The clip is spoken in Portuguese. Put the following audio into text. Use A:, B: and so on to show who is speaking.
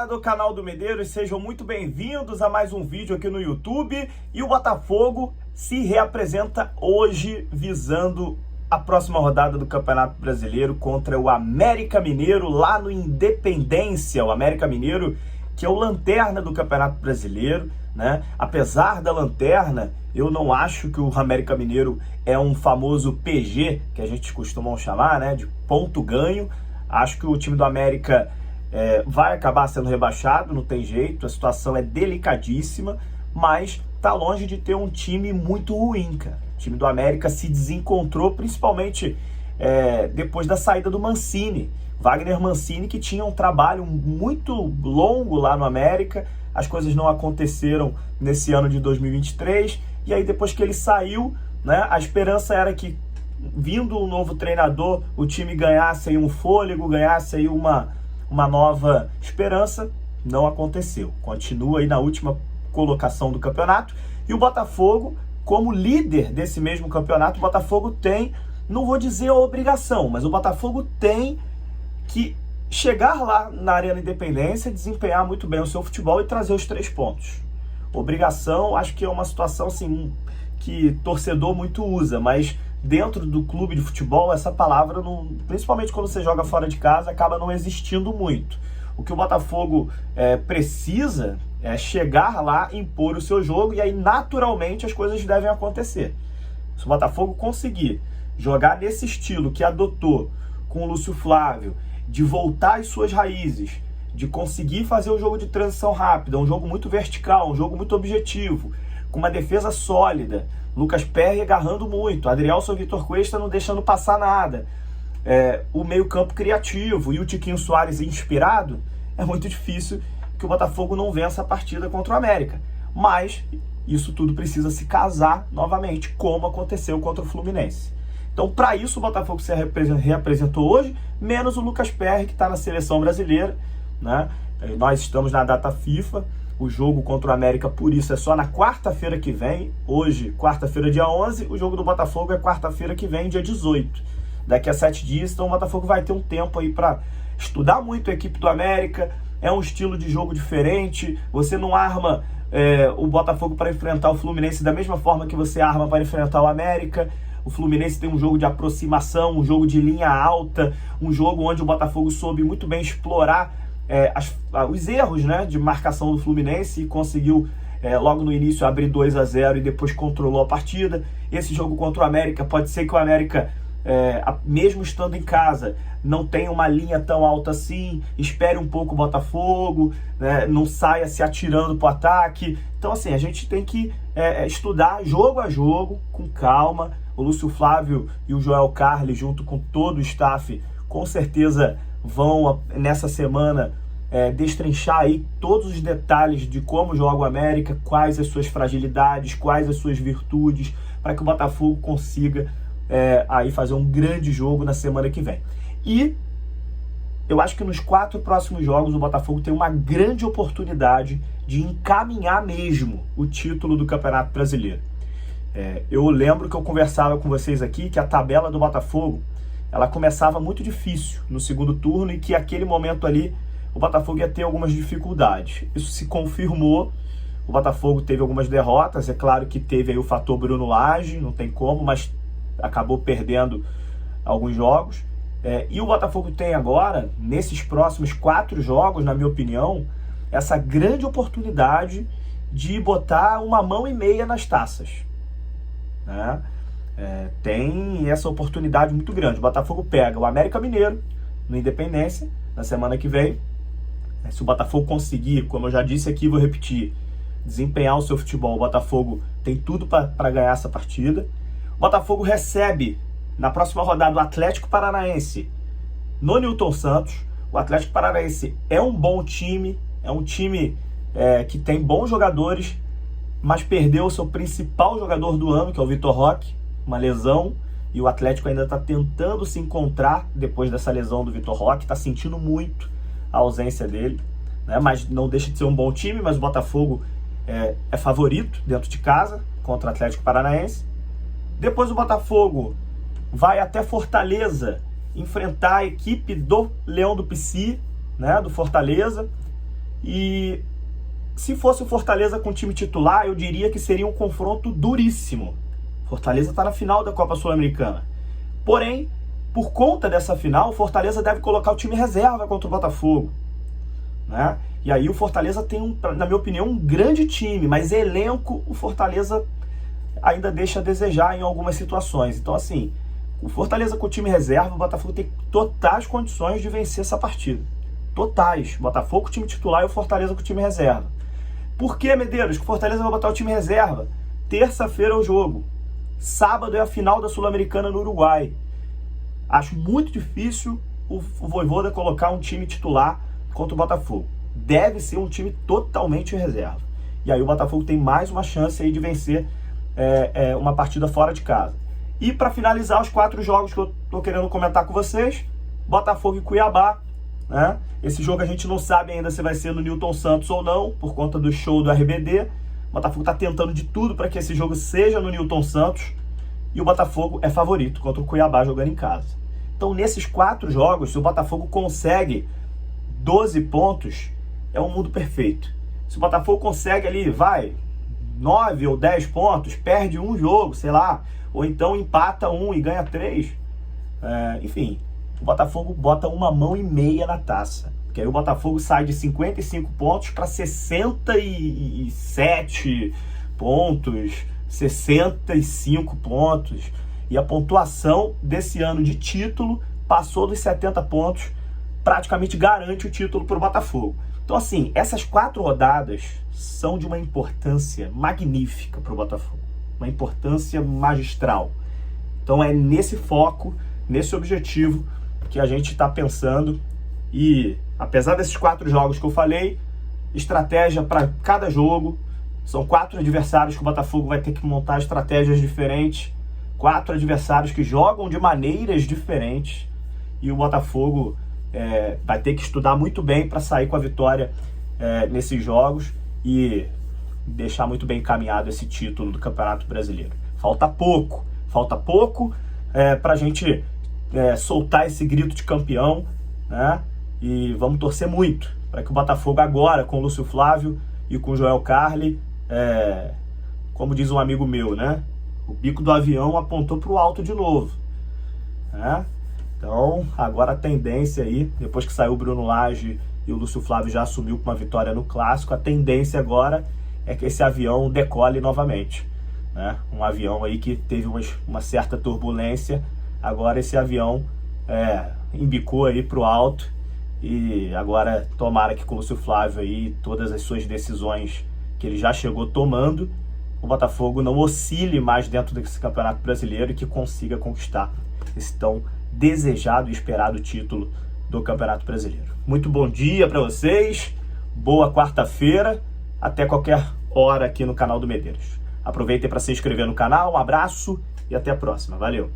A: do canal do Medeiros, sejam muito bem-vindos a mais um vídeo aqui no YouTube. E o Botafogo se reapresenta hoje visando a próxima rodada do Campeonato Brasileiro contra o América Mineiro lá no Independência. O América Mineiro, que é o lanterna do Campeonato Brasileiro, né? Apesar da lanterna, eu não acho que o América Mineiro é um famoso PG, que a gente costuma chamar, né? De ponto ganho. Acho que o time do América vai acabar sendo rebaixado, não tem jeito, a situação é delicadíssima, mas tá longe de ter um time muito ruim, cara. O time do América se desencontrou, principalmente depois da saída do Mancini. Wagner Mancini, que tinha um trabalho muito longo lá no América, as coisas não aconteceram nesse ano de 2023, e aí depois que ele saiu, né, a esperança era que, vindo um novo treinador, o time ganhasse aí um fôlego, ganhasse aí uma nova esperança. Não aconteceu. Continua aí na última colocação do campeonato. E o Botafogo, como líder desse mesmo campeonato, o Botafogo tem, não vou dizer a obrigação, mas o Botafogo tem que chegar lá na Arena Independência, desempenhar muito bem o seu futebol e trazer os 3 pontos. Obrigação, acho que é uma situação assim, que torcedor muito usa, mas dentro do clube de futebol, essa palavra, principalmente quando você joga fora de casa, acaba não existindo muito. O que o Botafogo precisa é chegar lá, impor o seu jogo, e aí naturalmente as coisas devem acontecer. Se o Botafogo conseguir jogar nesse estilo que adotou com o Lúcio Flávio, de voltar às suas raízes, de conseguir fazer um jogo de transição rápida, um jogo muito vertical, um jogo muito objetivo, com uma defesa sólida, Lucas Perry agarrando muito, Adrielson Vitor Cuesta não deixando passar nada, o meio-campo criativo e o Tiquinho Soares inspirado, é muito difícil que o Botafogo não vença a partida contra o América. Mas isso tudo precisa se casar novamente, como aconteceu contra o Fluminense. Então, para isso, o Botafogo se reapresentou hoje, menos o Lucas Perry, que está na seleção brasileira, né? Nós estamos na data FIFA. O jogo contra o América, por isso, é só na quarta-feira que vem. Hoje, quarta-feira, dia 11, o jogo do Botafogo é quarta-feira que vem, dia 18. Daqui a 7 dias, então o Botafogo vai ter um tempo aí para estudar muito a equipe do América. É um estilo de jogo diferente. Você não arma o Botafogo para enfrentar o Fluminense da mesma forma que você arma para enfrentar o América. O Fluminense tem um jogo de aproximação, um jogo de linha alta, um jogo onde o Botafogo soube muito bem explorar os erros, né, de marcação do Fluminense e conseguiu logo no início abrir 2-0 e depois controlou a partida. Esse jogo contra o América, pode ser que o América, mesmo estando em casa, não tenha uma linha tão alta assim, espere um pouco o Botafogo, né, não saia se atirando para o ataque. Então assim, a gente tem que estudar jogo a jogo, com calma. O Lúcio Flávio e o Joel Carli, junto com todo o staff, com certeza vão, nessa semana, destrinchar aí todos os detalhes de como joga o América, quais as suas fragilidades, quais as suas virtudes, para que o Botafogo consiga aí fazer um grande jogo na semana que vem. E eu acho que nos 4 próximos jogos o Botafogo tem uma grande oportunidade de encaminhar mesmo o título do Campeonato Brasileiro. Eu lembro que eu conversava com vocês aqui que a tabela do Botafogo, ela começava muito difícil no segundo turno e que aquele momento ali o Botafogo ia ter algumas dificuldades. Isso se confirmou. O Botafogo teve algumas derrotas, é claro que teve aí o fator Bruno Lage, não tem como, mas acabou perdendo alguns jogos. E o Botafogo tem agora, nesses próximos 4 jogos, na minha opinião, essa grande oportunidade de botar uma mão e meia nas taças, né? Tem essa oportunidade muito grande. O Botafogo pega o América Mineiro no Independência na semana que vem. Se o Botafogo conseguir, como eu já disse aqui, vou repetir, desempenhar o seu futebol, o Botafogo tem tudo para ganhar essa partida. O Botafogo recebe na próxima rodada o Atlético Paranaense no Newton Santos. O Atlético Paranaense é um bom time, é um time que tem bons jogadores, mas perdeu o seu principal jogador do ano, que é o Vitor Roque, uma lesão, e o Atlético ainda está tentando se encontrar depois dessa lesão do Vitor Roque, está sentindo muito a ausência dele, né? Mas não deixa de ser um bom time, mas o Botafogo é favorito dentro de casa contra o Atlético Paranaense. Depois o Botafogo vai até Fortaleza enfrentar a equipe do Leão do Pici, né, do Fortaleza. E se fosse o Fortaleza com o time titular, eu diria que seria um confronto duríssimo. Fortaleza está na final da Copa Sul-Americana. Porém, por conta dessa final, o Fortaleza deve colocar o time reserva contra o Botafogo, né? E aí o Fortaleza tem, na minha opinião, um grande time, mas elenco, o Fortaleza ainda deixa a desejar em algumas situações. Então, assim, o Fortaleza com o time reserva, o Botafogo tem totais condições de vencer essa partida. Totais. Botafogo com o time titular e o Fortaleza com o time reserva. Por que, Medeiros, que o Fortaleza vai botar o time reserva? Terça-feira é o jogo. Sábado é a final da Sul-Americana no Uruguai. Acho muito difícil o Vojvoda colocar um time titular contra o Botafogo. Deve ser um time totalmente reserva. E aí o Botafogo tem mais uma chance aí de vencer uma partida fora de casa. E para finalizar os 4 jogos que eu tô querendo comentar com vocês, Botafogo e Cuiabá, né? Esse jogo a gente não sabe ainda se vai ser no Newton Santos ou não, por conta do show do RBD. O Botafogo está tentando de tudo para que esse jogo seja no Newton Santos. E o Botafogo é favorito contra o Cuiabá jogando em casa. Então, nesses 4 jogos, se o Botafogo consegue 12 pontos, é um mundo perfeito. Se o Botafogo consegue ali, 9 ou 10 pontos, perde um jogo, sei lá, ou então empata um e ganha 3. Enfim, o Botafogo bota 1,5 mãos na taça. Porque aí o Botafogo sai de 55 pontos para 67 pontos, 65 pontos. E a pontuação desse ano de título passou dos 70 pontos, praticamente garante o título para o Botafogo. Então, assim, essas 4 rodadas são de uma importância magnífica para o Botafogo. Uma importância magistral. Então é nesse foco, nesse objetivo que a gente está pensando. E apesar desses 4 jogos que eu falei, estratégia para cada jogo. São 4 adversários que o Botafogo vai ter que montar estratégias diferentes. 4 adversários que jogam de maneiras diferentes. E o Botafogo vai ter que estudar muito bem para sair com a vitória nesses jogos e deixar muito bem encaminhado esse título do Campeonato Brasileiro. Falta pouco para a gente soltar esse grito de campeão, né? E vamos torcer muito para que o Botafogo agora, com o Lúcio Flávio e com o Joel Carli, como diz um amigo meu, né? O bico do avião apontou para o alto de novo, né? Então, agora a tendência aí, depois que saiu o Bruno Lage e o Lúcio Flávio já assumiu com uma vitória no Clássico, a tendência agora é que esse avião decole novamente, né? Um avião aí que teve uma certa turbulência, agora esse avião embicou aí para o alto e agora tomara que com o Lúcio Flávio aí, todas as suas decisões que ele já chegou tomando, o Botafogo não oscile mais dentro desse Campeonato Brasileiro e que consiga conquistar esse tão desejado e esperado título do Campeonato Brasileiro. Muito bom dia para vocês, boa quarta-feira, até qualquer hora aqui no canal do Medeiros. Aproveitem para se inscrever no canal, um abraço e até a próxima. Valeu!